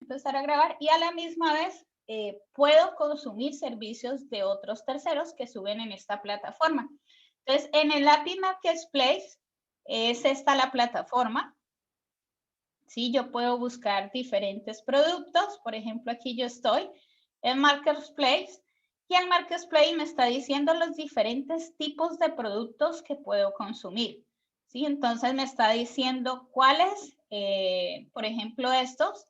empezar a grabar y a la misma vez puedo consumir servicios de otros terceros que suben en esta plataforma. Entonces, en el API Marketplace es esta la plataforma. Sí, yo puedo buscar diferentes productos. Por ejemplo, aquí yo estoy en Marketplace y el Marketplace me está diciendo los diferentes tipos de productos que puedo consumir. ¿Sí? Entonces me está diciendo cuáles, por ejemplo, estos.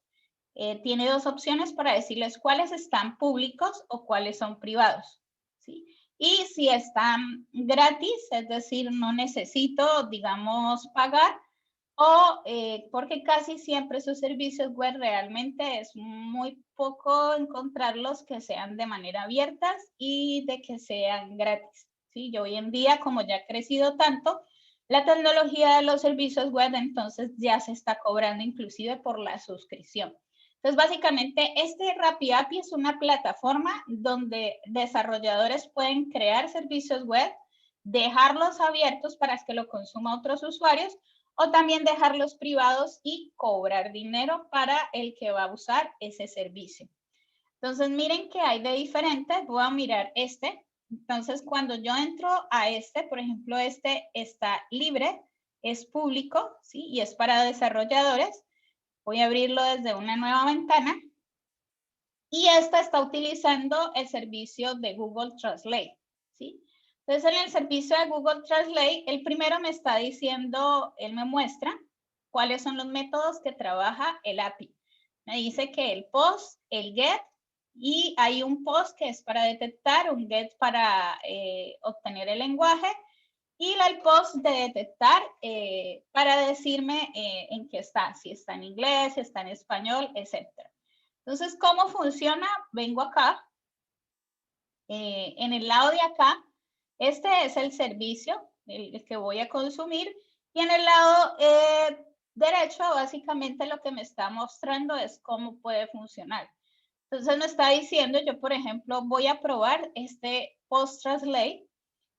Tiene dos opciones para decirles cuáles están públicos o cuáles son privados. ¿Sí? Y si están gratis, es decir, no necesito, digamos, pagar, o porque casi siempre sus servicios web realmente es muy poco encontrarlos que sean de manera abiertas y de que sean gratis. ¿Sí? Yo hoy en día, como ya ha crecido tanto, la tecnología de los servicios web entonces ya se está cobrando inclusive por la suscripción. Entonces, básicamente, este Rappi API es una plataforma donde desarrolladores pueden crear servicios web, dejarlos abiertos para que lo consuma otros usuarios o también dejarlos privados y cobrar dinero para el que va a usar ese servicio. Entonces, miren que hay de diferentes. Voy a mirar este. Entonces, cuando yo entro a este, por ejemplo, este está libre, es público, ¿sí? Y es para desarrolladores. Voy a abrirlo desde una nueva ventana. Y esta está utilizando el servicio de Google Translate, ¿sí? Entonces, en el servicio de Google Translate, el primero me está diciendo, él me muestra cuáles son los métodos que trabaja el API. Me dice que el POST, el GET, y hay un POST que es para detectar, un GET para obtener el lenguaje, y el POST de detectar para decirme en qué está, si está en inglés, si está en español, etc. Entonces, ¿cómo funciona? Vengo acá, en el lado de acá, este es el servicio, el que voy a consumir, y en el lado derecho, básicamente lo que me está mostrando es cómo puede funcionar. Entonces me está diciendo, yo por ejemplo voy a probar este Post Translate,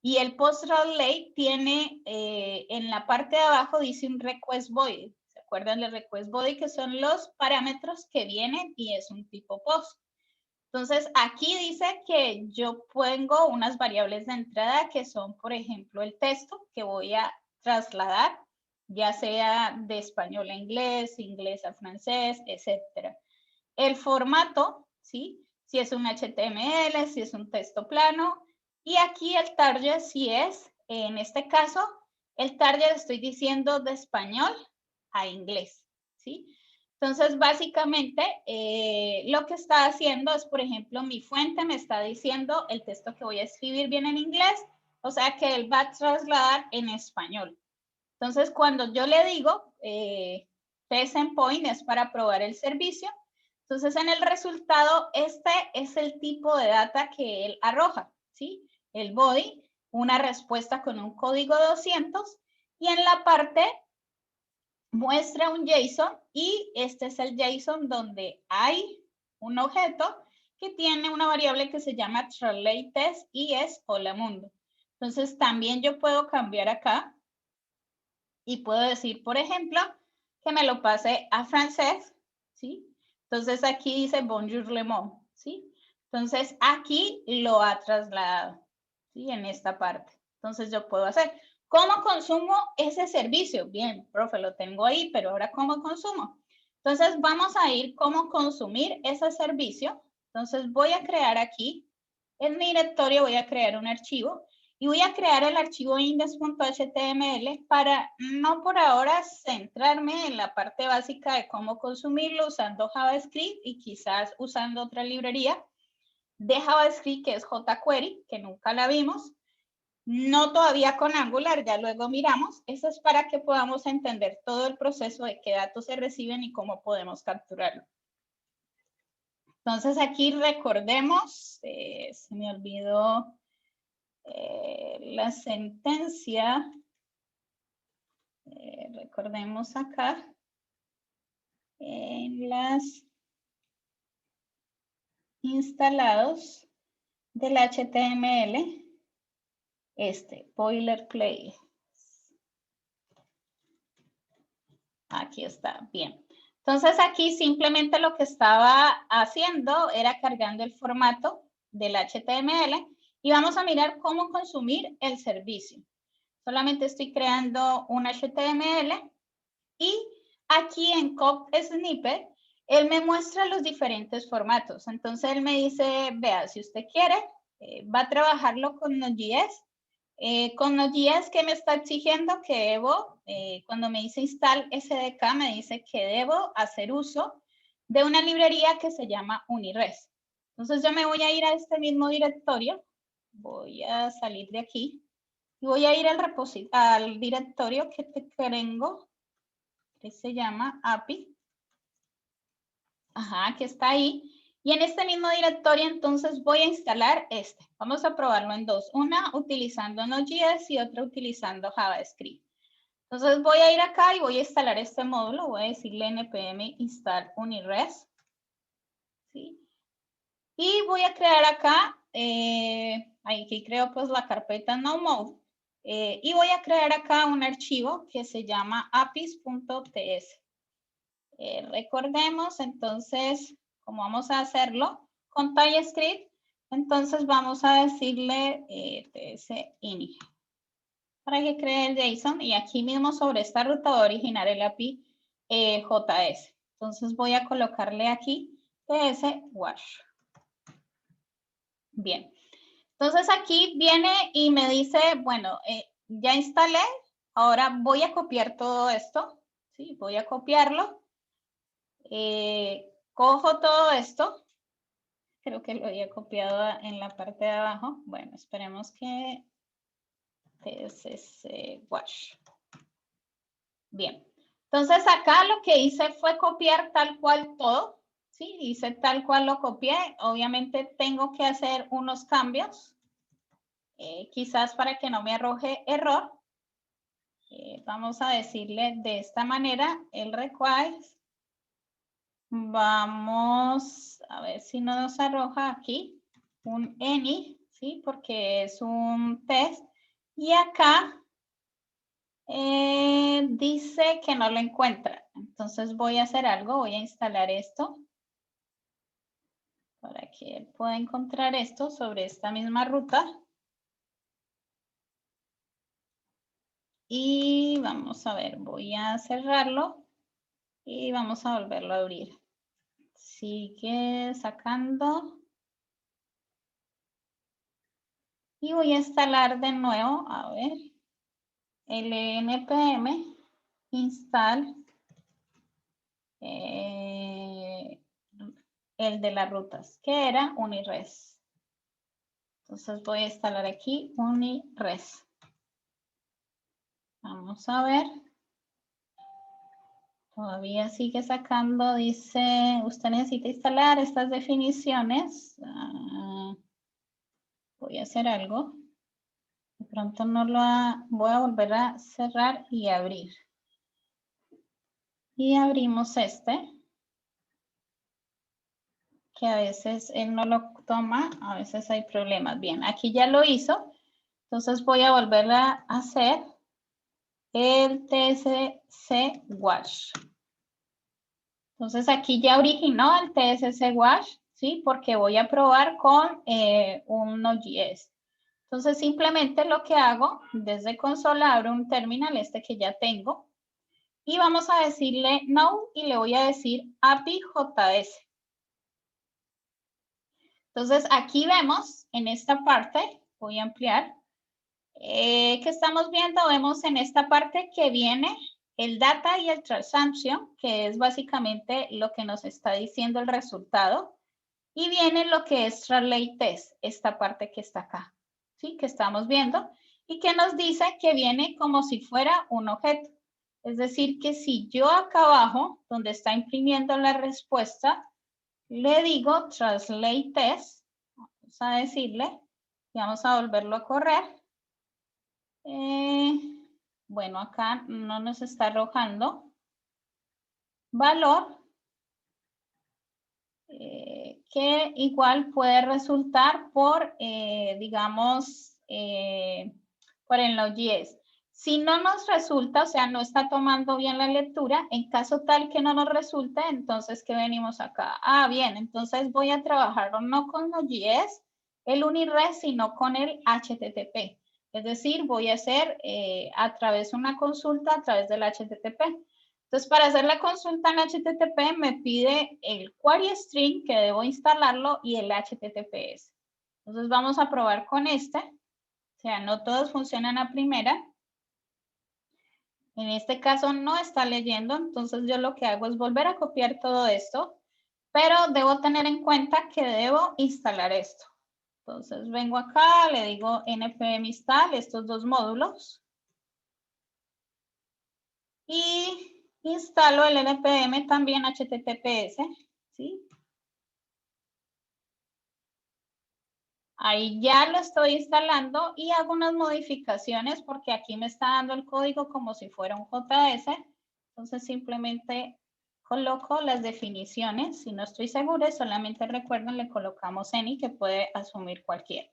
y el Post Translate tiene en la parte de abajo dice un Request Body. ¿Se acuerdan del Request Body? Que son los parámetros que vienen y es un tipo post. Entonces, aquí dice que yo pongo unas variables de entrada que son, por ejemplo, el texto que voy a trasladar, ya sea de español a inglés, inglés a francés, etc. El formato, ¿sí? Si es un HTML, si es un texto plano. Y aquí el target, si es, en este caso, el target estoy diciendo de español a inglés, ¿sí? Entonces, básicamente, lo que está haciendo es, por ejemplo, mi fuente me está diciendo el texto que voy a escribir viene en inglés, o sea que él va a trasladar en español. Entonces, cuando yo le digo, test endpoint es para probar el servicio, entonces en el resultado, este es el tipo de data que él arroja, ¿sí? El body, una respuesta con un código 200, y en la parte muestra un JSON y este es el JSON donde hay un objeto que tiene una variable que se llama translate test y es hola mundo. Entonces también yo puedo cambiar acá y puedo decir, por ejemplo, que me lo pase a francés, ¿sí? Entonces aquí dice bonjour le monde, ¿sí? Entonces aquí lo ha trasladado, ¿sí? En esta parte. Entonces yo puedo hacer. ¿Cómo consumo ese servicio? Bien, profe, lo tengo ahí, pero ahora ¿cómo consumo? Entonces vamos a ir cómo consumir ese servicio. Entonces voy a crear aquí, en mi directorio voy a crear un archivo y voy a crear el archivo index.html para no por ahora centrarme en la parte básica de cómo consumirlo usando JavaScript y quizás usando otra librería de JavaScript que es jQuery, que nunca la vimos. No todavía con Angular, ya luego miramos. Eso es para que podamos entender todo el proceso de qué datos se reciben y cómo podemos capturarlo. Entonces aquí recordemos, se me olvidó la sentencia. Recordemos acá en las instalados del HTML, boilerplate. Aquí está, bien. Entonces aquí simplemente lo que estaba haciendo era cargando el formato del HTML y vamos a mirar cómo consumir el servicio. Solamente estoy creando un HTML y aquí en Code Snippet, él me muestra los diferentes formatos. Entonces él me dice, vea, si usted quiere, va a trabajarlo con Node.js. Con Node.js, ¿qué me está exigiendo? Que debo, cuando me dice install SDK, me dice que debo hacer uso de una librería que se llama Unires. Entonces yo me voy a ir a este mismo directorio, voy a salir de aquí y voy a ir al directorio que tengo, que se llama API. Ajá, que está ahí. Y en este mismo directorio, entonces, voy a instalar este. Vamos a probarlo en dos. Una utilizando Node.js y otra utilizando JavaScript. Entonces, voy a ir acá y voy a instalar este módulo. Voy a decirle npm install Unires. ¿Sí? Y voy a crear acá, aquí creo pues la carpeta NoMode. Y voy a crear acá un archivo que se llama apis.ts. Recordemos, entonces, cómo vamos a hacerlo con TypeScript, entonces vamos a decirle tsinit para que cree el JSON y aquí mismo sobre esta ruta voy a originar el API JS. Entonces voy a colocarle aquí tswash. Bien. Entonces aquí viene y me dice, bueno, ya instalé, ahora voy a copiar todo esto, ¿sí? Voy a copiarlo. Cojo todo esto. Creo que lo había copiado en la parte de abajo. Bueno, esperemos que wash. Bien. Entonces acá lo que hice fue copiar tal cual todo. Sí, hice tal cual lo copié. Obviamente tengo que hacer unos cambios. Quizás para que no me arroje error. Vamos a decirle de esta manera, el requires. Vamos a ver si no nos arroja aquí un any, ¿sí? Porque es un test. Y acá dice que no lo encuentra. Entonces voy a hacer algo, voy a instalar esto para que él pueda encontrar esto sobre esta misma ruta. Y vamos a ver, voy a cerrarlo y vamos a volverlo a abrir. Sigue sacando. Y voy a instalar de nuevo, a ver, el npm install el de las rutas, que era Unires. Entonces voy a instalar aquí Unires. Vamos a ver. Todavía sigue sacando, dice, usted necesita instalar estas definiciones. Voy a hacer algo. De pronto no lo voy a volver a cerrar y abrir. Y abrimos este, que a veces él no lo toma, a veces hay problemas. Bien, aquí ya lo hizo. Entonces voy a volver a hacer el tswash. Entonces aquí ya originó el tswash, ¿sí? Porque voy a probar con un Node.js. Entonces simplemente lo que hago, desde consola abro un terminal, este que ya tengo, y vamos a decirle no y le voy a decir API JS. Entonces aquí vemos en esta parte, voy a ampliar, ¿qué estamos viendo? Vemos en esta parte que viene el data y el transaction, que es básicamente lo que nos está diciendo el resultado. Y viene lo que es translate test, esta parte que está acá, ¿sí? Que estamos viendo y que nos dice que viene como si fuera un objeto. Es decir, que si yo acá abajo, donde está imprimiendo la respuesta, le digo translate test, vamos a decirle, y vamos a volverlo a correr. Bueno, acá no nos está arrojando valor que igual puede resultar por, digamos, por el Node.js. Si no nos resulta, o sea, no está tomando bien la lectura, en caso tal que no nos resulte, entonces, ¿qué venimos acá? Ah, bien, entonces voy a trabajar no con Node.js, el UniRes, sino con el HTTP. Es decir, voy a hacer a través de una consulta a través del HTTP. Entonces, para hacer la consulta en HTTP me pide el query string que debo instalarlo y el HTTPS. Entonces, vamos a probar con este. O sea, no todos funcionan a primera. En este caso no está leyendo, entonces yo lo que hago es volver a copiar todo esto, pero debo tener en cuenta que debo instalar esto. Entonces vengo acá, le digo npm install estos dos módulos y instalo el npm también https, ¿sí? Ahí ya lo estoy instalando y hago unas modificaciones porque aquí me está dando el código como si fuera un JS. Entonces simplemente coloco las definiciones. Si no estoy segura, solamente recuerden, le colocamos any que puede asumir cualquiera.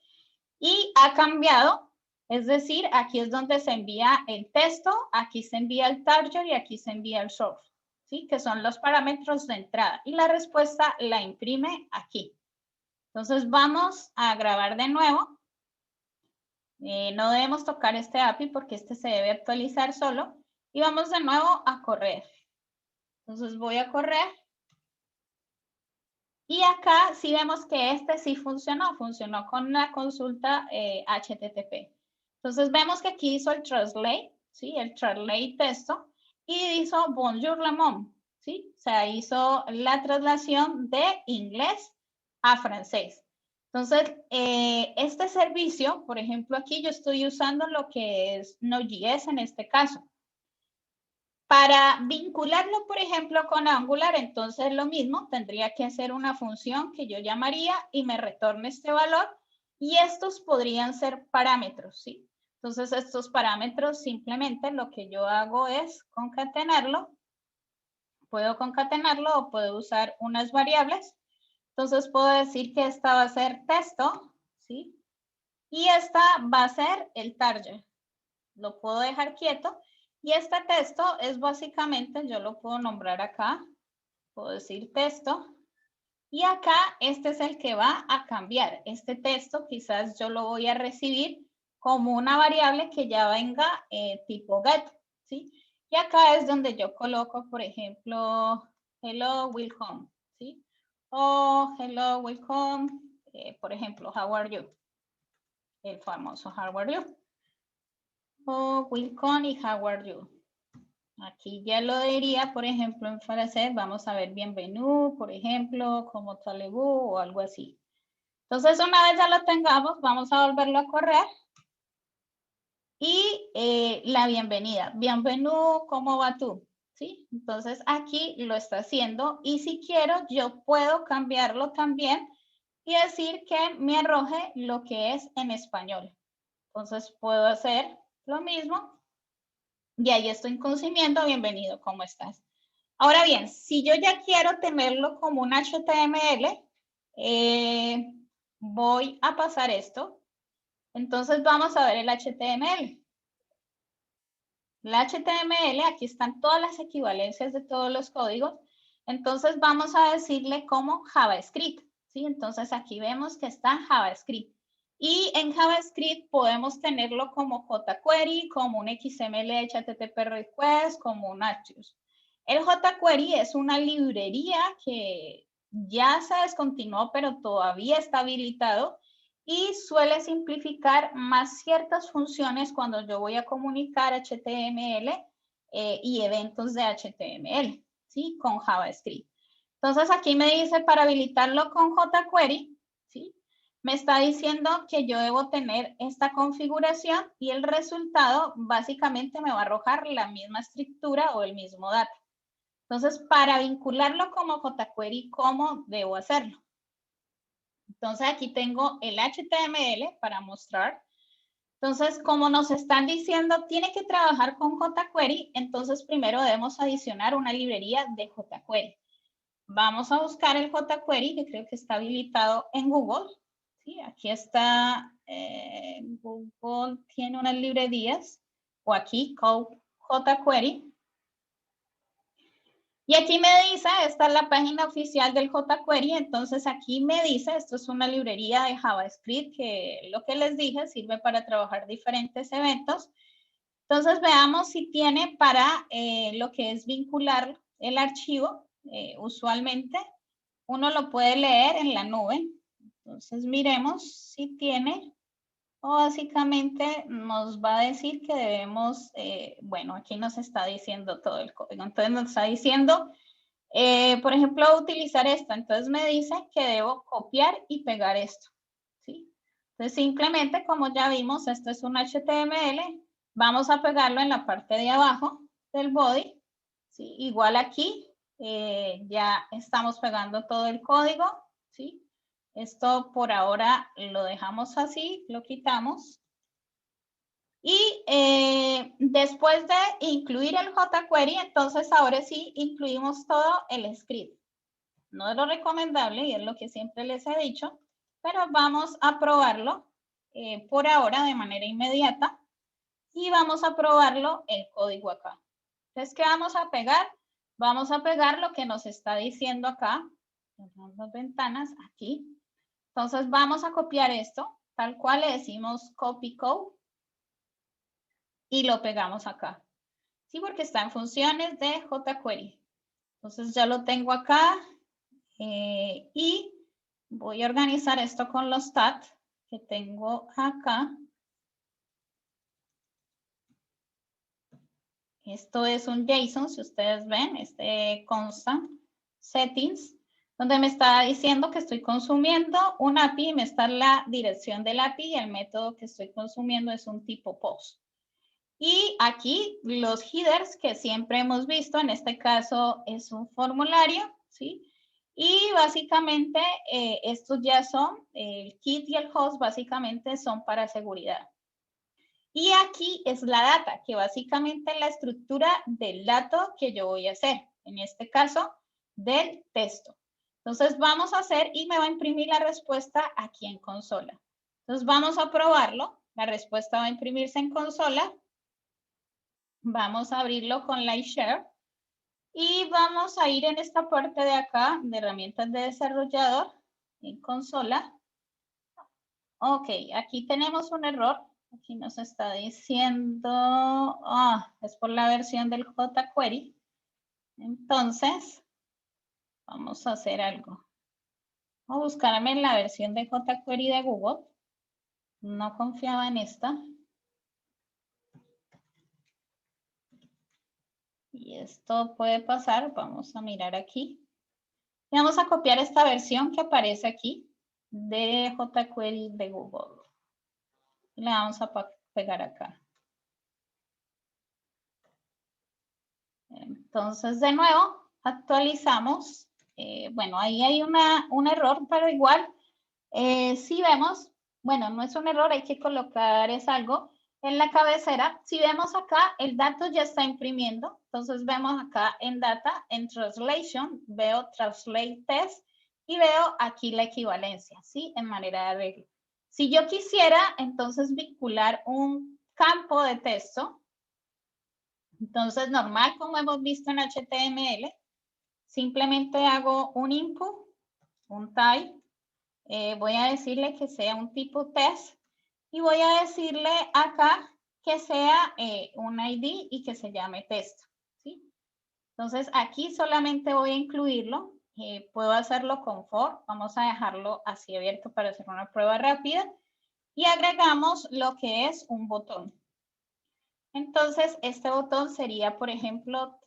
Y ha cambiado, es decir, aquí es donde se envía el texto, aquí se envía el target y aquí se envía el source, ¿sí? Que son los parámetros de entrada. Y la respuesta la imprime aquí. Entonces vamos a grabar de nuevo. No debemos tocar este API porque este se debe actualizar solo. Y vamos de nuevo a correr. Entonces voy a correr. Y acá sí vemos que este sí funcionó con una consulta HTTP. Entonces vemos que aquí hizo el translate, ¿sí? El translate texto. Y hizo bonjour le monde, ¿sí? O sea, hizo la traslación de inglés a francés. Entonces, este servicio, por ejemplo, aquí yo estoy usando lo que es Node.js en este caso. Para vincularlo, por ejemplo, con Angular, entonces lo mismo, tendría que hacer una función que yo llamaría y me retorne este valor. Y estos podrían ser parámetros, ¿sí? Entonces, estos parámetros simplemente lo que yo hago es concatenarlo. Puedo concatenarlo o puedo usar unas variables. Entonces puedo decir que esta va a ser texto, ¿sí? Y esta va a ser el target. Lo puedo dejar quieto. Y este texto es básicamente, yo lo puedo nombrar acá. Puedo decir texto. Y acá este es el que va a cambiar. Este texto quizás yo lo voy a recibir como una variable que ya venga tipo get, ¿sí? Y acá es donde yo coloco, por ejemplo, hello, welcome, ¿sí? O hello, welcome, por ejemplo, how are you? El famoso how are you. O welcome y how are you. Aquí ya lo diría, por ejemplo, en francés, vamos a ver bienvenue, por ejemplo, como talibú o algo así. Entonces, una vez ya lo tengamos, vamos a volverlo a correr. Y la bienvenida. Bienvenue, ¿cómo va tú? ¿Sí? Entonces, aquí lo está haciendo. Y si quiero, yo puedo cambiarlo también y decir que me arroje lo que es en español. Entonces, puedo hacer lo mismo. Y ahí estoy consumiendo, bienvenido, ¿cómo estás? Ahora bien, si yo ya quiero tenerlo como un HTML, voy a pasar esto. Entonces vamos a ver el HTML. El HTML, aquí están todas las equivalencias de todos los códigos. Entonces vamos a decirle como JavaScript, ¿sí? Entonces aquí vemos que está JavaScript. Y en JavaScript podemos tenerlo como jQuery, como un XML HTTP request, como un Axios. El jQuery es una librería que ya se descontinuó, pero todavía está habilitado y suele simplificar más ciertas funciones cuando yo voy a comunicar HTML y eventos de HTML, ¿sí? Con JavaScript. Entonces aquí me dice para habilitarlo con jQuery, ¿sí? Me está diciendo que yo debo tener esta configuración y el resultado básicamente me va a arrojar la misma estructura o el mismo dato. Entonces, para vincularlo como jQuery, ¿cómo debo hacerlo? Entonces, aquí tengo el HTML para mostrar. Entonces, como nos están diciendo, tiene que trabajar con jQuery, entonces primero debemos adicionar una librería de jQuery. Vamos a buscar el jQuery, que creo que está habilitado en Google. ¿Sí? Aquí está, Google tiene unas librerías. o aquí, code jQuery. Y aquí me dice, esta es la página oficial del jQuery, entonces aquí me dice, esto es una librería de JavaScript que lo que les dije sirve para trabajar diferentes eventos. Entonces veamos si tiene para lo que es vincular el archivo. Usualmente uno lo puede leer en la nube. Entonces miremos si tiene, o básicamente nos va a decir que debemos, bueno, aquí nos está diciendo todo el código. Entonces nos está diciendo, por ejemplo, utilizar esto. Entonces me dice que debo copiar y pegar esto, ¿sí? Entonces simplemente, como ya vimos, esto es un HTML, vamos a pegarlo en la parte de abajo del body, ¿sí? Igual aquí, ya estamos pegando todo el código, ¿sí? Esto por ahora lo dejamos así, lo quitamos. Y después de incluir el jQuery, entonces ahora sí incluimos todo el script. No es lo recomendable y es lo que siempre les he dicho, pero vamos a probarlo por ahora de manera inmediata y vamos a probarlo el código acá. Entonces, ¿qué vamos a pegar? Vamos a pegar lo que nos está diciendo acá. Las ventanas aquí. Entonces, vamos a copiar esto, tal cual le decimos copy code y lo pegamos acá. Sí, porque está en funciones de jQuery. Entonces, ya lo tengo acá y voy a organizar esto con los stats que tengo acá. Esto es un JSON, si ustedes ven, este consta settings, donde me está diciendo que estoy consumiendo un API y me está la dirección del API y el método que estoy consumiendo es un tipo post. Y aquí los headers que siempre hemos visto, en este caso es un formulario, ¿sí? Y básicamente estos ya son, el kit y el host básicamente son para seguridad. Y aquí es la data, que básicamente es la estructura del dato que yo voy a hacer. En este caso, del texto. Entonces vamos a hacer y me va a imprimir la respuesta aquí en consola. Entonces vamos a probarlo. La respuesta va a imprimirse en consola. Vamos a abrirlo con Lightshare. Y vamos a ir en esta parte de acá, de herramientas de desarrollador, en consola. Ok, aquí tenemos un error. Aquí nos está diciendo, es por la versión del jQuery. Entonces, vamos a hacer algo. Voy a buscarme en la versión de jQuery de Google. No confiaba en esta. Y esto puede pasar. Vamos a mirar aquí. Y vamos a copiar esta versión que aparece aquí de jQuery de Google. Y la vamos a pegar acá. Entonces, de nuevo, actualizamos. Bueno, ahí hay un error, pero igual, si vemos, bueno, no es un error, hay que colocar es algo en la cabecera. Si vemos acá, el dato ya está imprimiendo. Entonces, vemos acá en Data, en Translation, veo Translate Test y veo aquí la equivalencia, ¿sí? En manera de arreglo. Si yo quisiera, entonces, vincular un campo de texto, entonces, normal, como hemos visto en HTML, simplemente hago un input, un type, voy a decirle que sea un tipo test y voy a decirle acá que sea un ID y que se llame texto, ¿sí? Entonces, aquí solamente voy a incluirlo. Puedo hacerlo con for. Vamos a dejarlo así abierto para hacer una prueba rápida. Y agregamos lo que es un botón. Entonces, este botón sería, por ejemplo,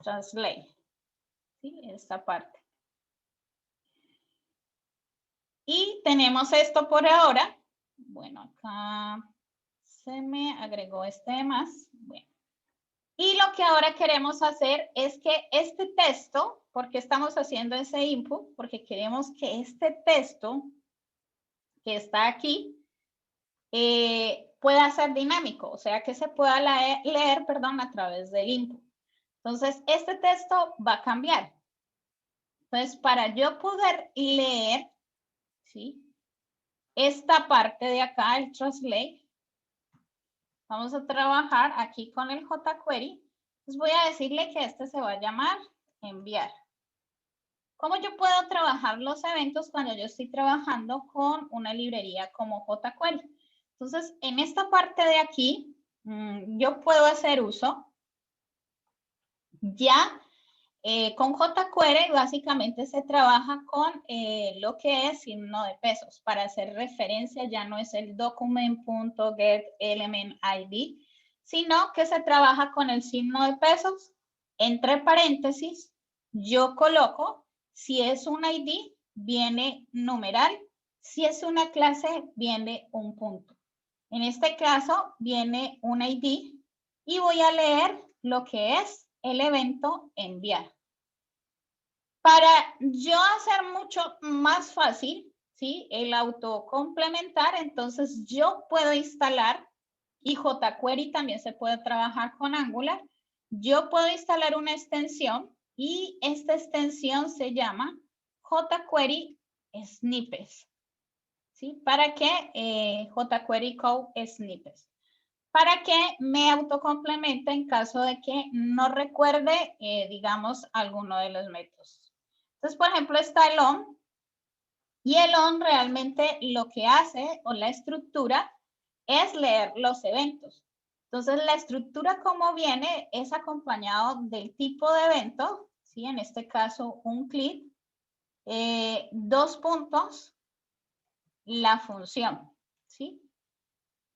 Translate. ¿Sí? Esta parte. Y tenemos esto por ahora. Bueno, acá se me agregó este de más. Bueno. Y lo que ahora queremos hacer es que este texto, porque estamos haciendo ese input, porque queremos que este texto que está aquí pueda ser dinámico, o sea, que se pueda leer, perdón, a través del input. Entonces, este texto va a cambiar. Entonces, para yo poder leer, ¿sí? Esta parte de acá, el translate, Vamos a trabajar aquí con el jQuery. Entonces voy a decirle que este se va a llamar enviar. ¿Cómo yo puedo trabajar los eventos cuando yo estoy trabajando con una librería como jQuery? Entonces, en esta parte de aquí, yo puedo hacer uso ya con jQuery. Básicamente se trabaja con lo que es signo de pesos. Para hacer referencia, ya no es el document.getElementID, sino que se trabaja con el signo de pesos. Entre paréntesis, yo coloco, si es un ID, viene numeral. Si es una clase, viene un punto. En este caso, viene un ID y voy a leer lo que es el evento enviar. Para yo hacer mucho más fácil, ¿sí? El autocomplementar, entonces yo puedo instalar, y jQuery también se puede trabajar con Angular, yo puedo instalar una extensión y esta extensión se llama jQuery Snippets, ¿sí? ¿Para qué? jQuery Code Snippets. Para que me autocomplemente en caso de que no recuerde, digamos, alguno de los métodos. Entonces, por ejemplo, está el on. Y el on realmente lo que hace, o la estructura, es leer los eventos. Entonces, la estructura como viene es acompañado del tipo de evento, ¿sí? En este caso, un click, 2 puntos, la función, ¿sí?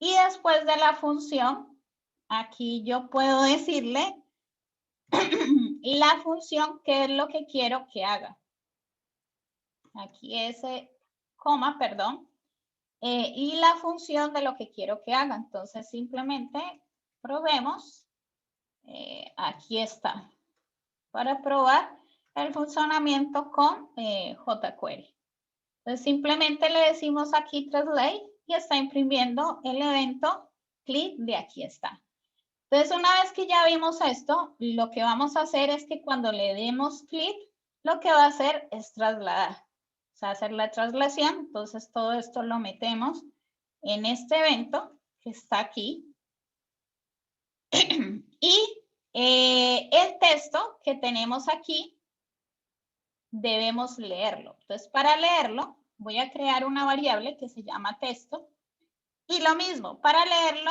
Y después de la función, aquí yo puedo decirle la función, qué es lo que quiero que haga. Aquí ese coma, perdón. Y la función de lo que quiero que haga. Entonces, simplemente probemos. Aquí está. Para probar el funcionamiento con jQuery. Entonces, simplemente le decimos aquí translate y está imprimiendo el evento click de aquí está. Entonces, una vez que ya vimos esto, lo que vamos a hacer es que cuando le demos clic, lo que va a hacer es trasladar. O sea, hacer la traslación. Entonces, todo esto lo metemos en este evento que está aquí. Y el texto que tenemos aquí, debemos leerlo. Entonces, para leerlo, voy a crear una variable que se llama texto. Y lo mismo, para leerlo,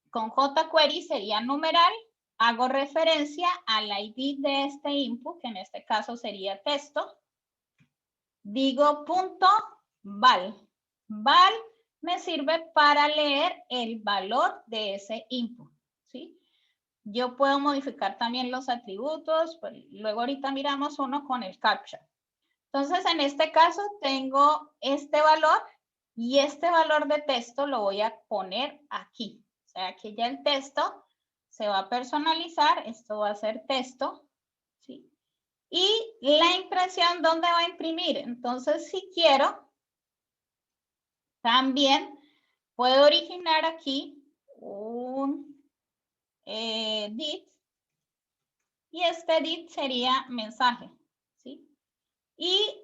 con jQuery sería numeral, hago referencia al ID de este input, que en este caso sería texto. Digo punto val. Val me sirve para leer el valor de ese input, ¿sí? Yo puedo modificar también los atributos, pues luego ahorita miramos uno con el captcha. Entonces, en este caso tengo este valor y este valor de texto lo voy a poner aquí. O sea, que ya el texto se va a personalizar, esto va a ser texto, ¿sí? Y la impresión, ¿dónde va a imprimir? Entonces, si quiero, también puedo originar aquí un div, y este div sería mensaje, ¿sí? Y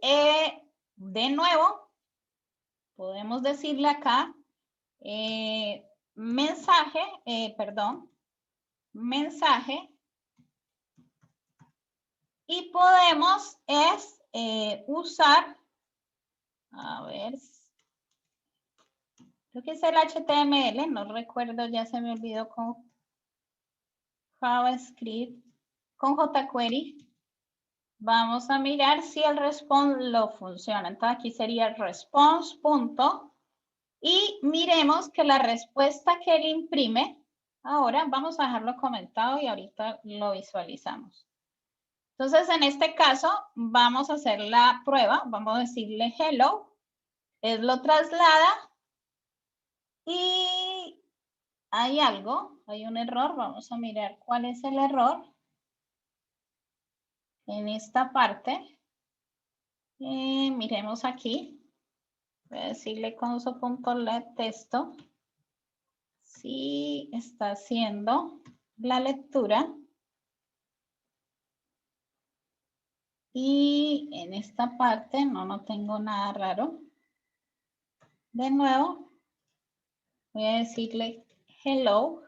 de nuevo, podemos decirle acá, mensaje, mensaje, y podemos usar, a ver, creo que es el HTML, no recuerdo, ya se me olvidó con JavaScript, con jQuery. Vamos a mirar si el response lo funciona. Entonces aquí sería el response punto. Y miremos que la respuesta que él imprime, ahora vamos a dejarlo comentado y ahorita lo visualizamos. Entonces, en este caso, vamos a hacer la prueba. Vamos a decirle hello. Él lo traslada y hay algo, hay un error. Vamos a mirar cuál es el error en esta parte. Miremos aquí. Voy a decirle console.let texto. Sí, está haciendo la lectura. Y en esta parte no tengo nada raro. De nuevo, voy a decirle hello.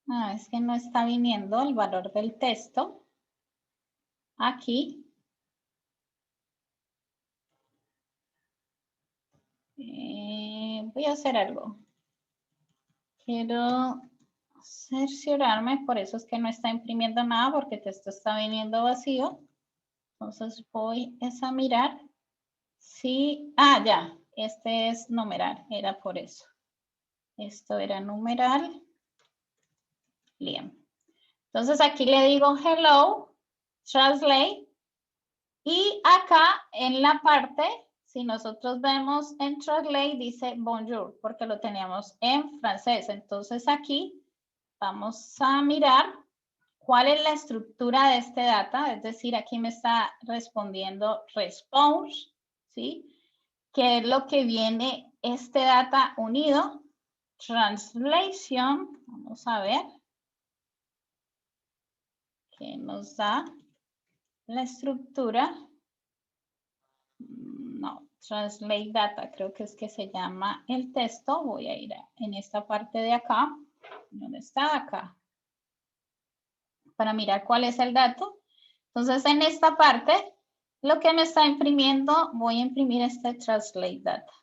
Ah, es que no está viniendo el valor del texto. Aquí. Voy a hacer algo. Quiero cerciorarme, por eso es que no está imprimiendo nada, porque el texto está viniendo vacío. Entonces voy a mirar si... Ah, ya, este es numeral, era por eso. Esto era numeral. Bien. Entonces aquí le digo hello, translate. Y acá en la parte, si nosotros vemos en translate, dice bonjour, porque lo teníamos en francés. Entonces aquí vamos a mirar cuál es la estructura de este data. Es decir, aquí me está respondiendo response, ¿sí? ¿Qué es lo que viene este data unido? Translation, vamos a ver. ¿Qué nos da la estructura? No, translate data, creo que es que se llama el texto. Voy a ir en esta parte de acá. ¿Dónde está? Acá. Para mirar cuál es el dato. Entonces, en esta parte, lo que me está imprimiendo, voy a imprimir este translate data.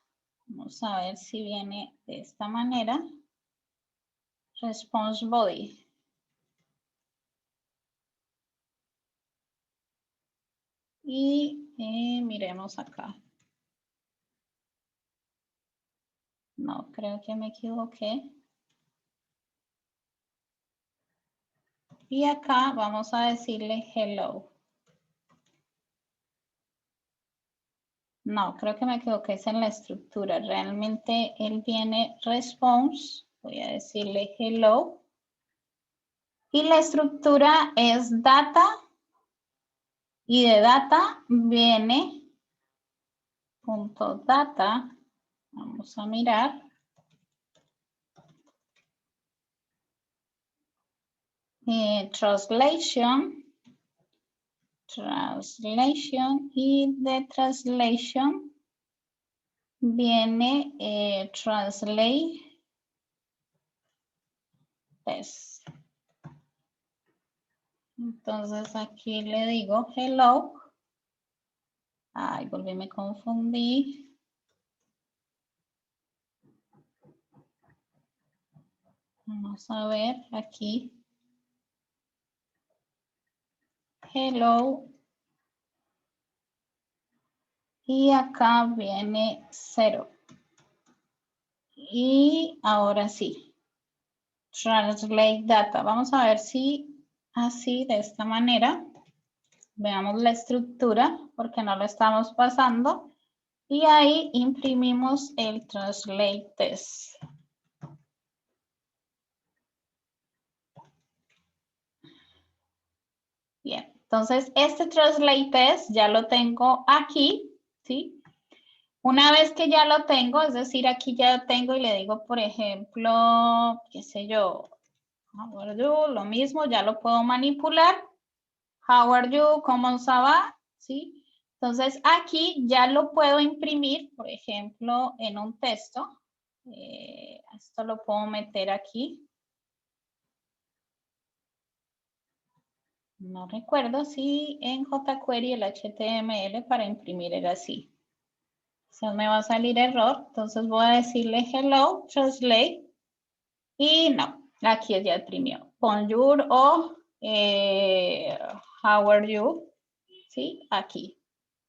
Vamos a ver si viene de esta manera. Response body. Y miremos acá. No, creo que me equivoqué. Y acá vamos a decirle hello. No, creo que me equivoqué, es en la estructura. Realmente él viene response. Voy a decirle hello. Y la estructura es data. Y de data viene punto data. Vamos a mirar. Translation. Translation. Y de translation viene translate test. Entonces aquí le digo hello. Ay, volví, me confundí. Vamos a ver aquí. Hello. Y acá viene 0. Y ahora sí. Translate data. Vamos a ver si así, de esta manera. Veamos la estructura porque no lo estamos pasando. Y ahí imprimimos el translate test. Bien, entonces este translate test ya lo tengo aquí, ¿sí? Una vez que ya lo tengo, es decir, aquí ya lo tengo y le digo, por ejemplo, qué sé yo, how are you, lo mismo, ya lo puedo manipular. How are you, ¿cómo va? ¿Sí? Entonces aquí ya lo puedo imprimir, por ejemplo, en un texto. Esto lo puedo meter aquí. No recuerdo si en jQuery el HTML para imprimir era así. Se me va a salir error, entonces voy a decirle hello, translate, y no, aquí ya imprimió. Bonjour o how are you, ¿sí? Aquí.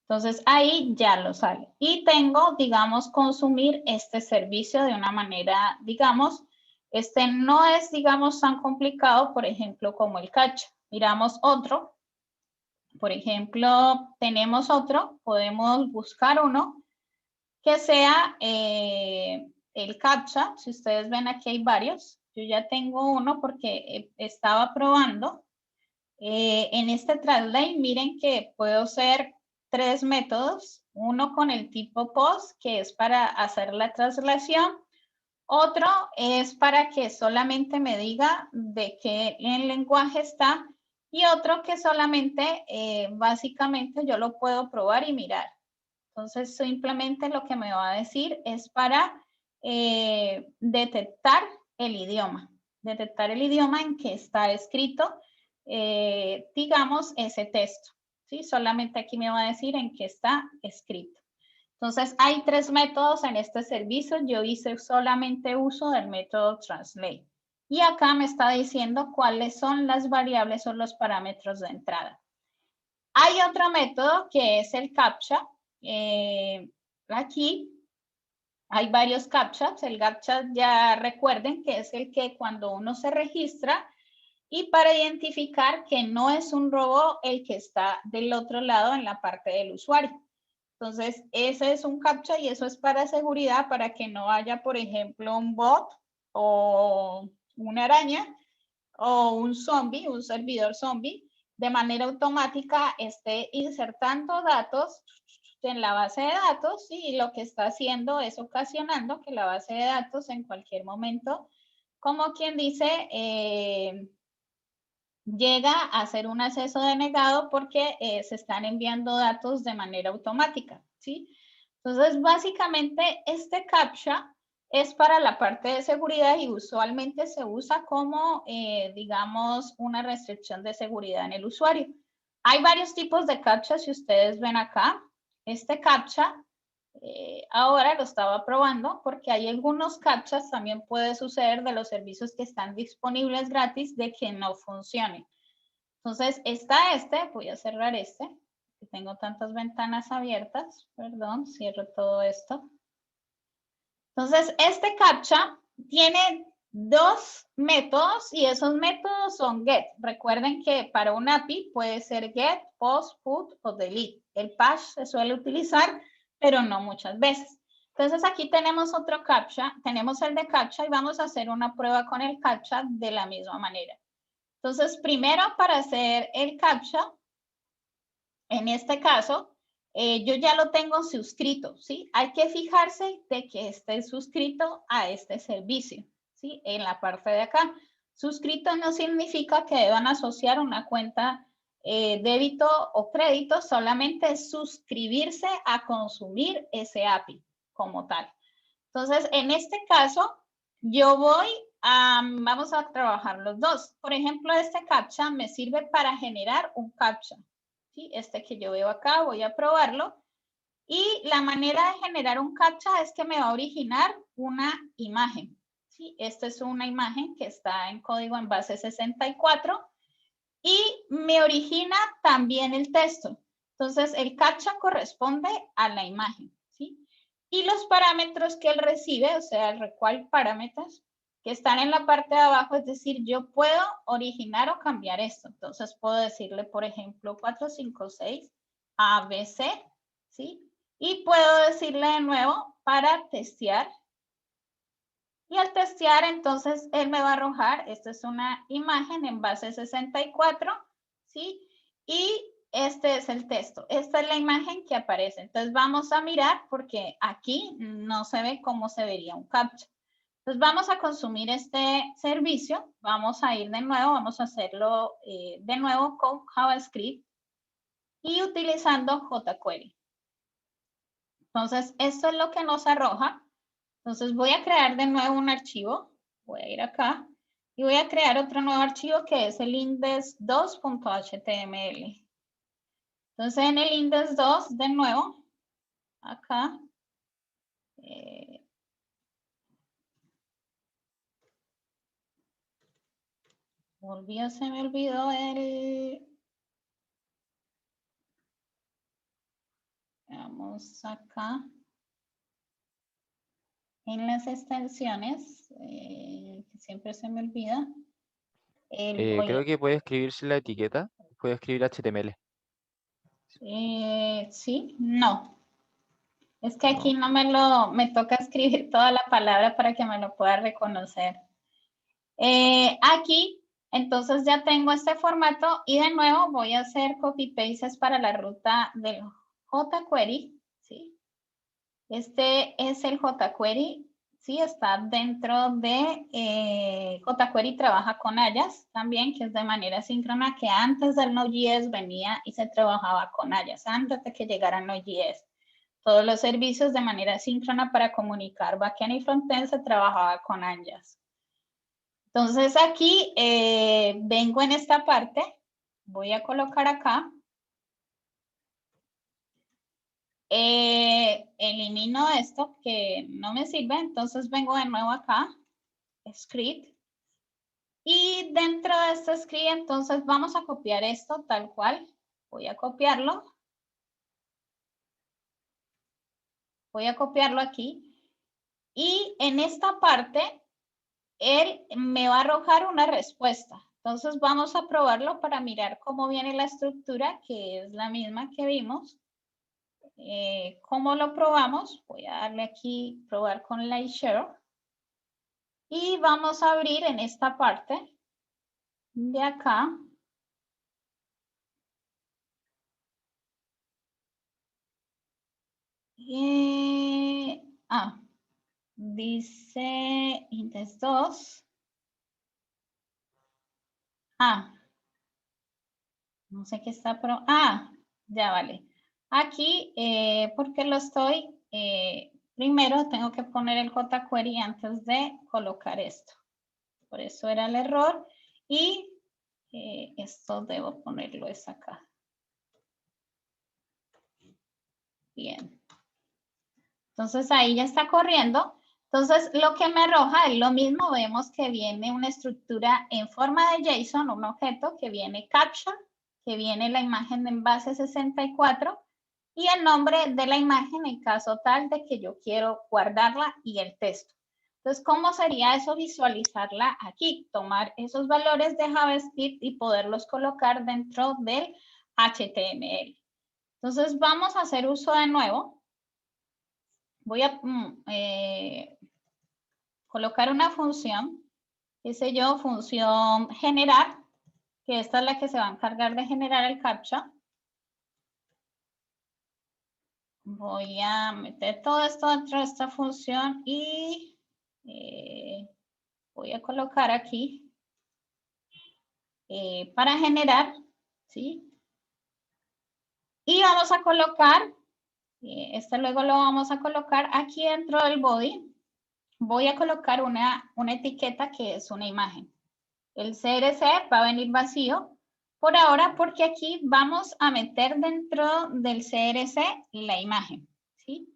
Entonces ahí ya lo sale. Y tengo, digamos, consumir este servicio de una manera, digamos, este no es, digamos, tan complicado, por ejemplo, como el CAPTCHA. Miramos otro. Por ejemplo, tenemos otro, podemos buscar uno que sea el CAPTCHA. Si ustedes ven, aquí hay varios. Yo ya tengo uno porque estaba probando. En este translate, miren que puedo hacer 3 métodos. Uno con el tipo POST, que es para hacer la traslación. Otro es para que solamente me diga de qué lenguaje está. Y otro que solamente, básicamente, yo lo puedo probar y mirar. Entonces, simplemente lo que me va a decir es para detectar el idioma en que está escrito, digamos, ese texto. ¿Sí? Solamente aquí me va a decir en qué está escrito. Entonces, hay 3 métodos en este servicio. Yo hice solamente uso del método translate. Y acá me está diciendo cuáles son las variables o los parámetros de entrada. Hay otro método que es el CAPTCHA. Aquí hay varios CAPTCHAs. El CAPTCHA ya recuerden que es el que cuando uno se registra y para identificar que no es un robot el que está del otro lado en la parte del usuario. Entonces, ese es un CAPTCHA y eso es para seguridad, para que no haya, por ejemplo, un bot o una araña o un zombie, un servidor zombie, de manera automática esté insertando datos en la base de datos y lo que está haciendo es ocasionando que la base de datos en cualquier momento, como quien dice, llega a hacer un acceso denegado porque se están enviando datos de manera automática, ¿sí? Entonces, básicamente, este CAPTCHA es para la parte de seguridad y usualmente se usa como, digamos, una restricción de seguridad en el usuario. Hay varios tipos de CAPTCHA, si ustedes ven acá. Este CAPTCHA, ahora lo estaba probando porque hay algunos CAPTCHAs, también puede suceder de los servicios que están disponibles gratis de que no funcionen. Entonces, está voy a cerrar que tengo tantas ventanas abiertas, perdón, cierro todo esto. Entonces, este CAPTCHA tiene 2 métodos y esos métodos son GET. Recuerden que para un API puede ser GET, POST, PUT o DELETE. El PASH se suele utilizar, pero no muchas veces. Entonces, aquí tenemos otro CAPTCHA, tenemos el de CAPTCHA y vamos a hacer una prueba con el CAPTCHA de la misma manera. Entonces, primero para hacer el CAPTCHA, en este caso, yo ya lo tengo suscrito, ¿sí? Hay que fijarse de que esté suscrito a este servicio, ¿sí? En la parte de acá. Suscrito no significa que deban asociar una cuenta débito o crédito, solamente es suscribirse a consumir ese API como tal. Entonces, en este caso, yo voy vamos a trabajar los dos. Por ejemplo, este CAPTCHA me sirve para generar un CAPTCHA. ¿Sí? Este que yo veo acá, voy a probarlo. Y la manera de generar un CAPTCHA es que me va a originar una imagen. ¿Sí? Esta es una imagen que está en código en base 64 y me origina también el texto. Entonces, el CAPTCHA corresponde a la imagen. ¿Sí? Y los parámetros que él recibe, o sea, el require parámetros, que están en la parte de abajo, es decir, yo puedo originar o cambiar esto. Entonces, puedo decirle, por ejemplo, 456 ABC, ¿sí? Y puedo decirle de nuevo para testear. Y al testear, entonces, él me va a arrojar, esta es una imagen en base 64, ¿sí? Y este es el texto. Esta es la imagen que aparece. Entonces, vamos a mirar porque aquí no se ve cómo se vería un CAPTCHA. Entonces, vamos a consumir este servicio. Vamos a ir de nuevo, vamos a hacerlo de nuevo con JavaScript y utilizando jQuery. Entonces, esto es lo que nos arroja. Entonces, voy a crear de nuevo un archivo. Voy a ir acá y voy a crear otro nuevo archivo que es el index2.html. Entonces, en el index2, de nuevo, acá, se me olvidó vamos acá, en las extensiones, que siempre se me olvida. Creo que puede escribirse la etiqueta, puede escribir HTML. Sí, no. Es que aquí No. me toca escribir toda la palabra para que me lo pueda reconocer. Aquí, entonces ya tengo este formato y de nuevo voy a hacer copy pastes para la ruta del jQuery, ¿sí? Este es el jQuery, ¿sí? Está dentro de jQuery, trabaja con Ajax también, que es de manera síncrona, que antes del Node.js venía y se trabajaba con Ajax, antes de que llegara Node.js. todos los servicios de manera síncrona para comunicar backend y frontend se trabajaba con Anjas. Entonces aquí vengo en esta parte, voy a colocar acá, elimino esto que no me sirve, entonces vengo de nuevo acá, script, y dentro de este script entonces vamos a copiar esto tal cual, voy a copiarlo aquí, y en esta parte él me va a arrojar una respuesta. Entonces vamos a probarlo para mirar cómo viene la estructura, que es la misma que vimos. ¿Cómo lo probamos? Voy a darle aquí, probar con Lightshare. Y vamos a abrir en esta parte de acá. Dice Index 2. No sé qué está, pero... ya vale. Aquí, porque lo estoy... primero tengo que poner el jQuery antes de colocar esto. Por eso era el error. Y esto debo ponerlo es acá. Bien. Entonces ahí ya está corriendo. Entonces lo que me arroja es lo mismo. Vemos que viene una estructura en forma de JSON, un objeto que viene captcha, que viene la imagen en base 64 y el nombre de la imagen en caso tal de que yo quiero guardarla y el texto. Entonces, ¿cómo sería eso visualizarla aquí? Tomar esos valores de JavaScript y poderlos colocar dentro del HTML. Entonces, vamos a hacer uso de nuevo. Voy a colocar una función, qué sé yo, función generar, que esta es la que se va a encargar de generar el captcha. Voy a meter todo esto dentro de esta función y voy a colocar aquí para generar, ¿sí? Y vamos a colocar, este luego lo vamos a colocar aquí dentro del body. Voy a colocar una etiqueta que es una imagen. El CRC va a venir vacío por ahora porque aquí vamos a meter dentro del CRC la imagen, ¿sí?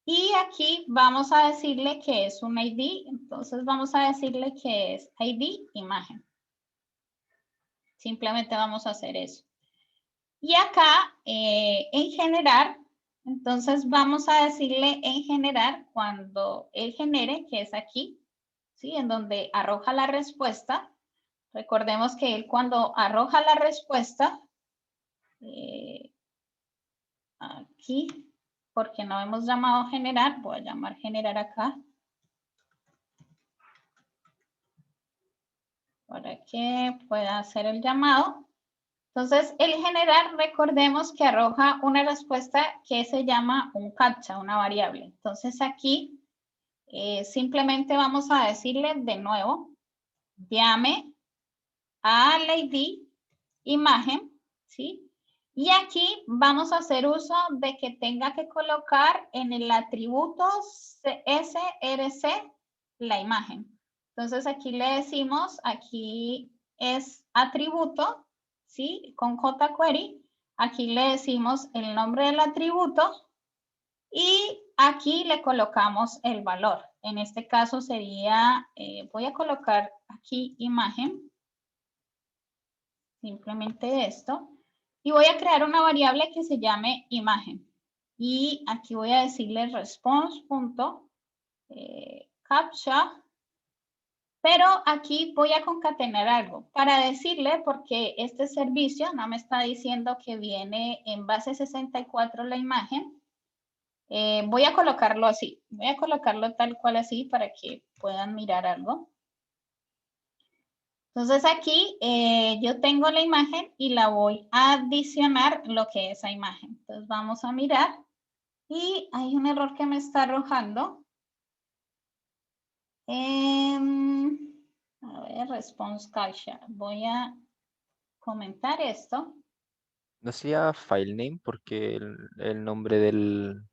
Y aquí vamos a decirle que es un ID, entonces vamos a decirle que es ID imagen. Simplemente vamos a hacer eso. Y acá, en generar, entonces vamos a decirle en generar cuando él genere, que es aquí, ¿sí? En donde arroja la respuesta. Recordemos que él cuando arroja la respuesta, aquí, porque no hemos llamado generar, voy a llamar generar acá. Para que pueda hacer el llamado. Entonces, el generar, recordemos que arroja una respuesta que se llama un captcha, una variable. Entonces, aquí simplemente vamos a decirle de nuevo, llame al ID imagen, ¿sí? Y aquí vamos a hacer uso de que tenga que colocar en el atributo src la imagen. Entonces aquí le decimos, aquí es atributo, ¿sí? Con jQuery. Aquí le decimos el nombre del atributo y aquí le colocamos el valor. En este caso sería, voy a colocar aquí imagen. Simplemente esto. Y voy a crear una variable que se llame imagen. Y aquí voy a decirle response.captcha. Pero aquí voy a concatenar algo para decirle, porque este servicio no me está diciendo que viene en base 64 la imagen. Voy a colocarlo así. Voy a colocarlo tal cual así para que puedan mirar algo. Entonces aquí yo tengo la imagen y la voy a adicionar lo que es esa imagen. Entonces vamos a mirar y hay un error que me está arrojando. A ver, response captcha. Voy a comentar esto. ¿No sería file name? Porque el nombre del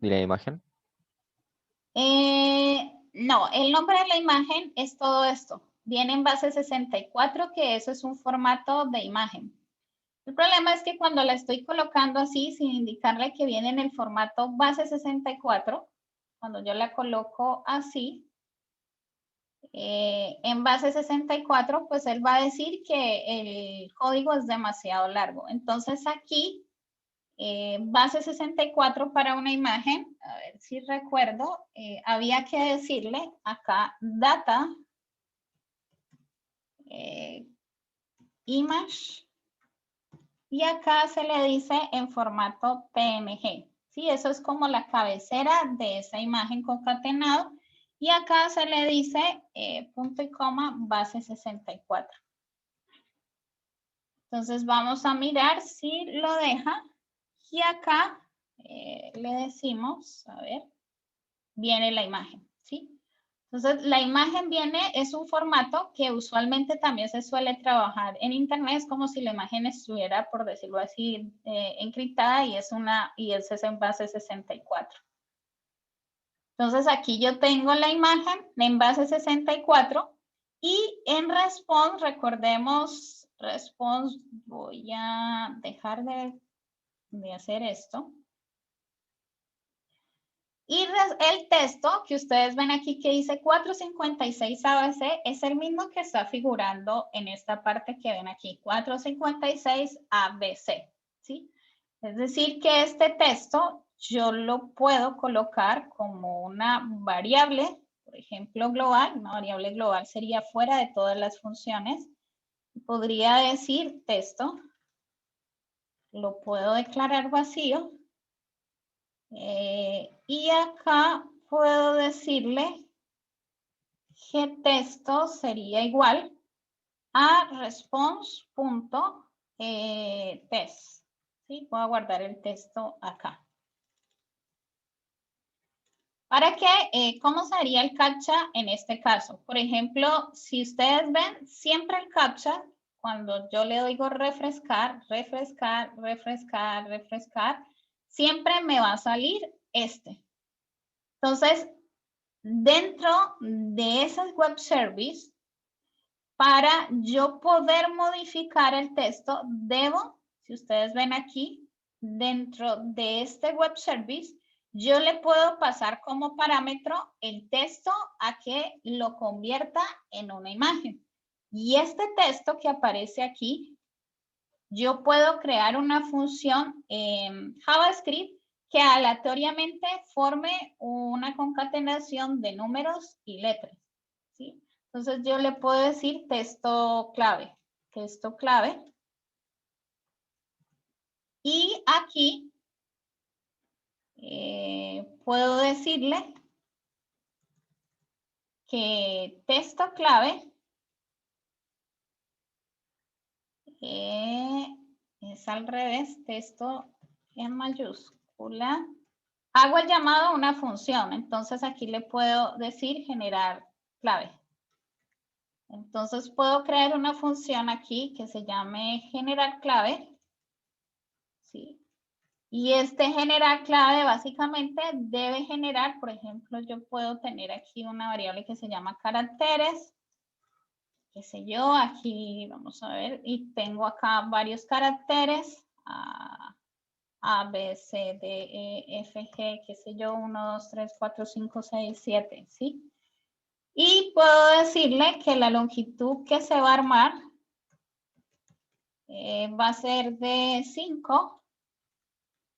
¿Y la imagen? No, el nombre de la imagen es todo esto. Viene en base 64, que eso es un formato de imagen. El problema es que cuando la estoy colocando así, sin indicarle que viene en el formato base 64, cuando yo la coloco así, en base 64, pues él va a decir que el código es demasiado largo. Entonces aquí, base 64 para una imagen, a ver si recuerdo, había que decirle acá data, image, y acá se le dice en formato PNG. ¿Sí? Eso es como la cabecera de esa imagen concatenado. Y acá se le dice punto y coma base 64. Entonces vamos a mirar si lo deja. Y acá le decimos, a ver, viene la imagen, ¿sí? Entonces, la imagen viene, es un formato que usualmente también se suele trabajar en internet, es como si la imagen estuviera, por decirlo así, encriptada y es en base 64. Entonces, aquí yo tengo la imagen en base 64 y en response, recordemos, response, voy a dejar de hacer esto. Y el texto que ustedes ven aquí que dice 456 ABC es el mismo que está figurando en esta parte que ven aquí, 456 ABC, ¿sí? Es decir, que este texto yo lo puedo colocar como una variable, por ejemplo, global. Una variable global sería fuera de todas las funciones. Podría decir texto, lo puedo declarar vacío. Y acá puedo decirle que texto sería igual a response.test. ¿Sí? Voy a guardar el texto acá. ¿Para qué? ¿Cómo sería el captcha en este caso? Por ejemplo, si ustedes ven, siempre el captcha, cuando yo le digo refrescar, refrescar, refrescar, refrescar, siempre me va a salir este. Entonces, dentro de esas web service, para yo poder modificar el texto, debo, si ustedes ven aquí, dentro de este web service, yo le puedo pasar como parámetro el texto a que lo convierta en una imagen. Y este texto que aparece aquí, yo puedo crear una función en JavaScript que aleatoriamente forme una concatenación de números y letras, ¿sí? Entonces yo le puedo decir texto clave. Y aquí puedo decirle que texto clave es al revés, texto en mayúscula. Hago el llamado a una función, entonces aquí le puedo decir generar clave. Entonces puedo crear una función aquí que se llame generar clave, ¿sí? Y este generar clave básicamente debe generar, por ejemplo, yo puedo tener aquí una variable que se llama caracteres, qué sé yo, aquí vamos a ver, y tengo acá varios caracteres, A, B, C, D, E, F, G, qué sé yo, 1, 2, 3, 4, 5, 6, 7, ¿sí? Y puedo decirle que la longitud que se va a armar va a ser de 5.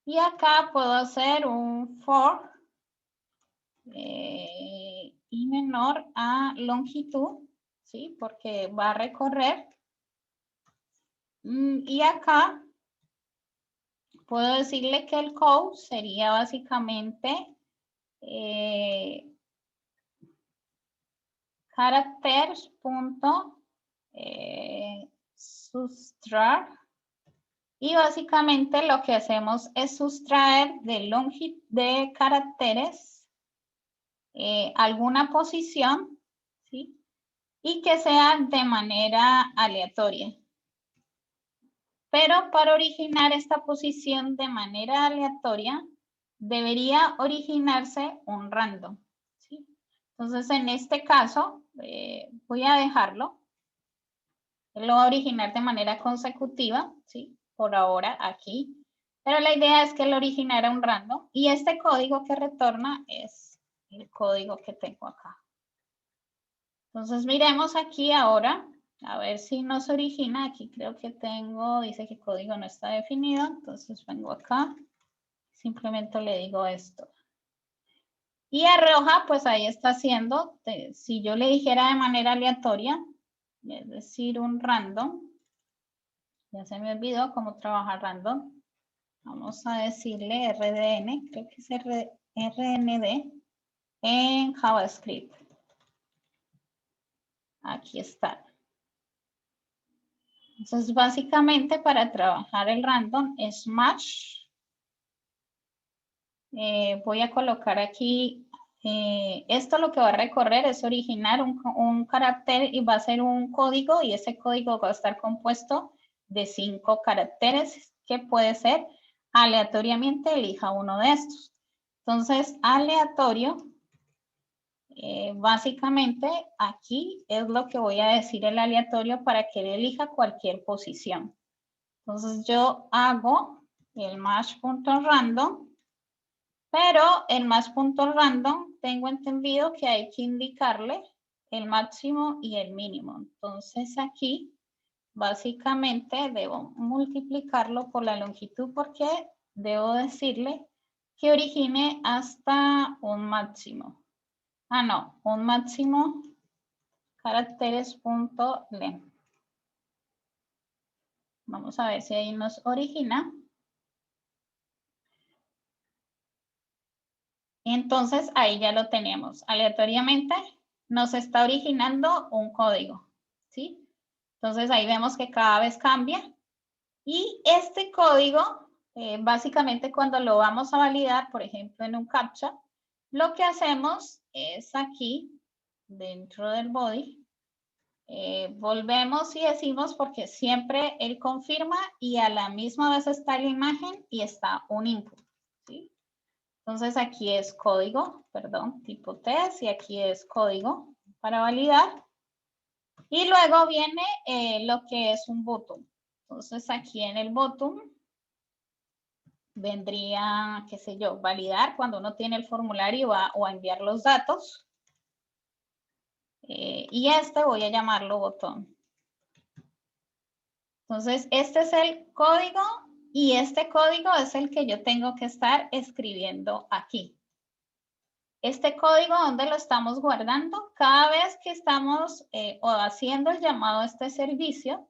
Y acá puedo hacer un for y menor a longitud, ¿sí? Porque va a recorrer. Y acá puedo decirle que el code sería básicamente characters.subtract. Y básicamente lo que hacemos es sustraer de caracteres alguna posición, ¿sí? Y que sea de manera aleatoria. Pero para originar esta posición de manera aleatoria, debería originarse un random, ¿sí? Entonces, en este caso, voy a dejarlo. Él lo va a originar de manera consecutiva, ¿sí? Por ahora, aquí. Pero la idea es que él originara un random. Y este código que retorna es el código que tengo acá. Entonces, miremos aquí ahora. A ver si nos origina. Aquí creo que tengo, dice que el código no está definido. Entonces, vengo acá. Simplemente le digo esto. Y arroja, pues ahí está haciendo, si yo le dijera de manera aleatoria, es decir, un random, ya se me olvidó cómo trabaja random, vamos a decirle RDN, creo que es RND, en JavaScript. Aquí está. Entonces, básicamente para trabajar el random es match. Voy a colocar aquí, esto lo que va a recorrer es originar un carácter y va a ser un código y ese código va a estar compuesto de 5 caracteres que puede ser aleatoriamente, elija uno de estos. Entonces, aleatorio, básicamente aquí es lo que voy a decir el aleatorio para que él elija cualquier posición. Entonces, yo hago el match.random. Pero en match.random tengo entendido que hay que indicarle el máximo y el mínimo. Entonces aquí básicamente debo multiplicarlo por la longitud porque debo decirle que origine hasta un máximo. Ah, no, un máximo caracteres.length. Vamos a ver si ahí nos origina. Entonces, ahí ya lo tenemos. Aleatoriamente nos está originando un código, ¿sí? Entonces, ahí vemos que cada vez cambia. Y este código, básicamente cuando lo vamos a validar, por ejemplo, en un CAPTCHA, lo que hacemos es aquí, dentro del body, volvemos y decimos porque siempre él confirma y a la misma vez está la imagen y está un input, ¿sí? Entonces aquí es código, perdón, tipo test y aquí es código para validar. Y luego viene lo que es un botón. Entonces aquí en el botón vendría, qué sé yo, validar cuando uno tiene el formulario o a enviar los datos. Y este voy a llamarlo botón. Entonces este es el código y este código es el que yo tengo que estar escribiendo aquí. Este código, ¿dónde lo estamos guardando? Cada vez que estamos o haciendo el llamado a este servicio,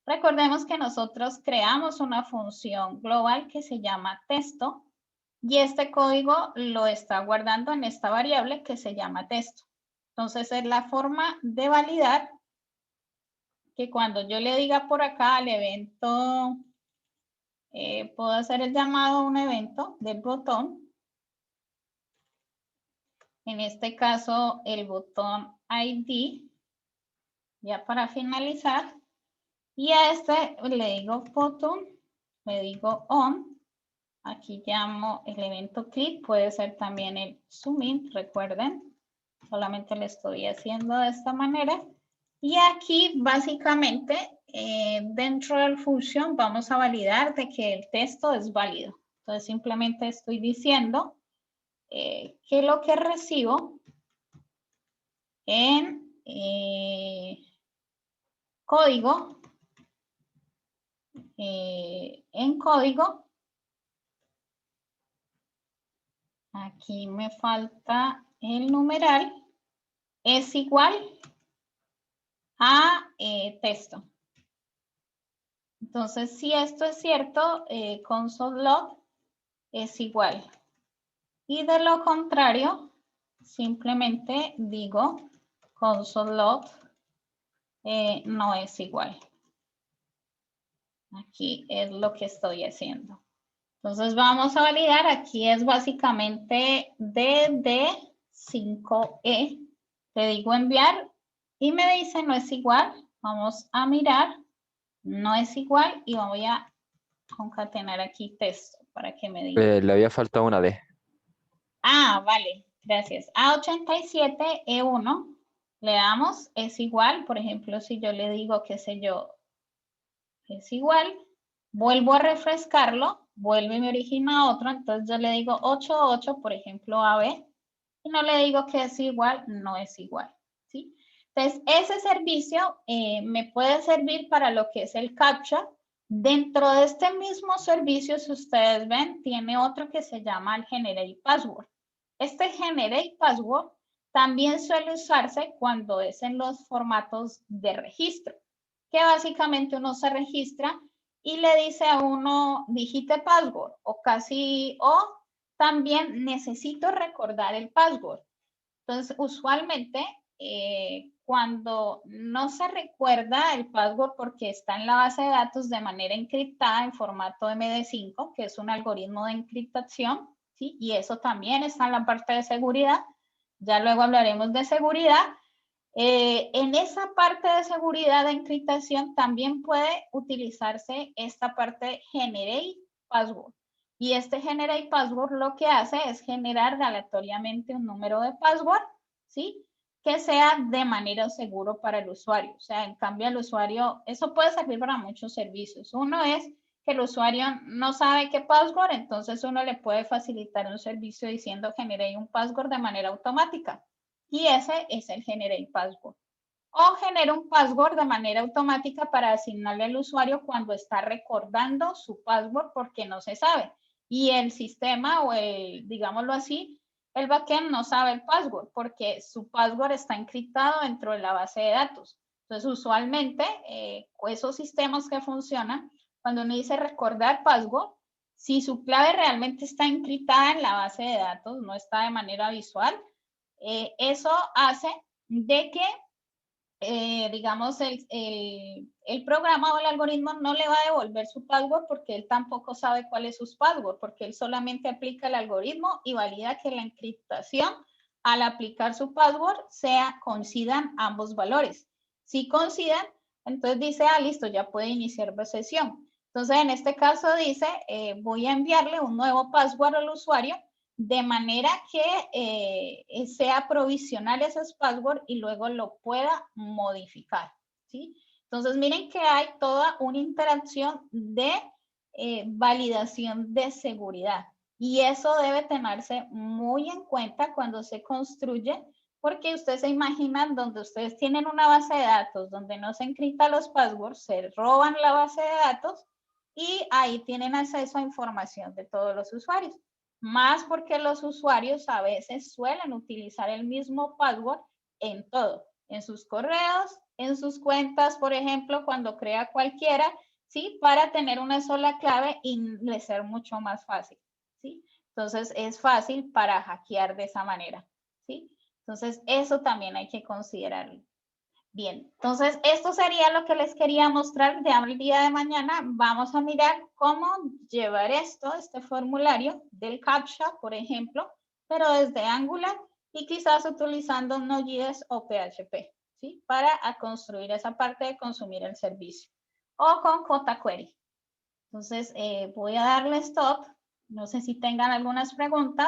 recordemos que nosotros creamos una función global que se llama texto y este código lo está guardando en esta variable que se llama texto. Entonces, es la forma de validar que cuando yo le diga por acá al evento, puedo hacer el llamado a un evento del botón. En este caso, el botón ID, ya para finalizar. Y a este le digo button, le digo on. Aquí llamo el evento click, puede ser también el zoom in, recuerden. Solamente lo estoy haciendo de esta manera. Y aquí básicamente dentro del function vamos a validar de que el texto es válido. Entonces simplemente estoy diciendo que lo que recibo en código, aquí me falta el numeral, es igual a texto. Entonces, si esto es cierto, console log es igual. Y de lo contrario, simplemente digo console log no es igual. Aquí es lo que estoy haciendo. Entonces vamos a validar. Aquí es básicamente DD5E. Le digo enviar y me dice no es igual. Vamos a mirar. No es igual y voy a concatenar aquí texto para que me diga. Le había faltado una D. Ah, vale, gracias. A87 E1, le damos, es igual, por ejemplo, si yo le digo, qué sé yo, es igual, vuelvo a refrescarlo, vuelve y me origina otro, entonces yo le digo 88, por ejemplo, AB, y no le digo que es igual, no es igual, ¿sí? Entonces, ese servicio me puede servir para lo que es el CAPTCHA. Dentro de este mismo servicio, si ustedes ven, tiene otro que se llama el Generate Password. Este Generate Password también suele usarse cuando es en los formatos de registro, que básicamente uno se registra y le dice a uno, digite password, o casi, o también necesito recordar el password. Entonces, usualmente, cuando no se recuerda el password porque está en la base de datos de manera encriptada en formato MD5, que es un algoritmo de encriptación, ¿sí? Y eso también está en la parte de seguridad. Ya luego hablaremos de seguridad. En esa parte de seguridad de encriptación también puede utilizarse esta parte Generate Password. Y este Generate Password lo que hace es generar aleatoriamente un número de password, ¿sí? Que sea de manera seguro para el usuario. O sea, en cambio el usuario, eso puede servir para muchos servicios. Uno es que el usuario no sabe qué password, entonces uno le puede facilitar un servicio diciendo generé un password de manera automática. Y ese es el Generate Password. O genera un password de manera automática para asignarle al usuario cuando está recordando su password porque no se sabe. Y el sistema o el, digámoslo así, el backend no sabe el password porque su password está encriptado dentro de la base de datos. Entonces, usualmente, esos sistemas que funcionan, cuando uno dice recordar password, si su clave realmente está encriptada en la base de datos, no está de manera visual, eso hace de que digamos, el programa o el algoritmo no le va a devolver su password porque él tampoco sabe cuál es su password, porque él solamente aplica el algoritmo y valida que la encriptación, al aplicar su password, coincidan ambos valores. Si coinciden, entonces dice, ah, listo, ya puede iniciar la sesión. Entonces, en este caso dice, voy a enviarle un nuevo password al usuario de manera que sea provisional esos passwords y luego lo pueda modificar, ¿sí? Entonces, miren que hay toda una interacción de validación de seguridad y eso debe tenerse muy en cuenta cuando se construye, porque ustedes se imaginan donde ustedes tienen una base de datos donde no se encriptan los passwords, se roban la base de datos y ahí tienen acceso a información de todos los usuarios. Más porque los usuarios a veces suelen utilizar el mismo password en todo, en sus correos, en sus cuentas, por ejemplo, cuando crea cualquiera, ¿sí? Para tener una sola clave y le ser mucho más fácil, ¿sí? Entonces es fácil para hackear de esa manera, ¿sí? Entonces eso también hay que considerarlo. Bien, entonces esto sería lo que les quería mostrar de el día de mañana. Vamos a mirar cómo llevar este formulario del CAPTCHA, por ejemplo, pero desde Angular y quizás utilizando Node.js o PHP, ¿sí? Para construir esa parte de consumir el servicio. O con jQuery. Entonces voy a darle stop. No sé si tengan algunas preguntas.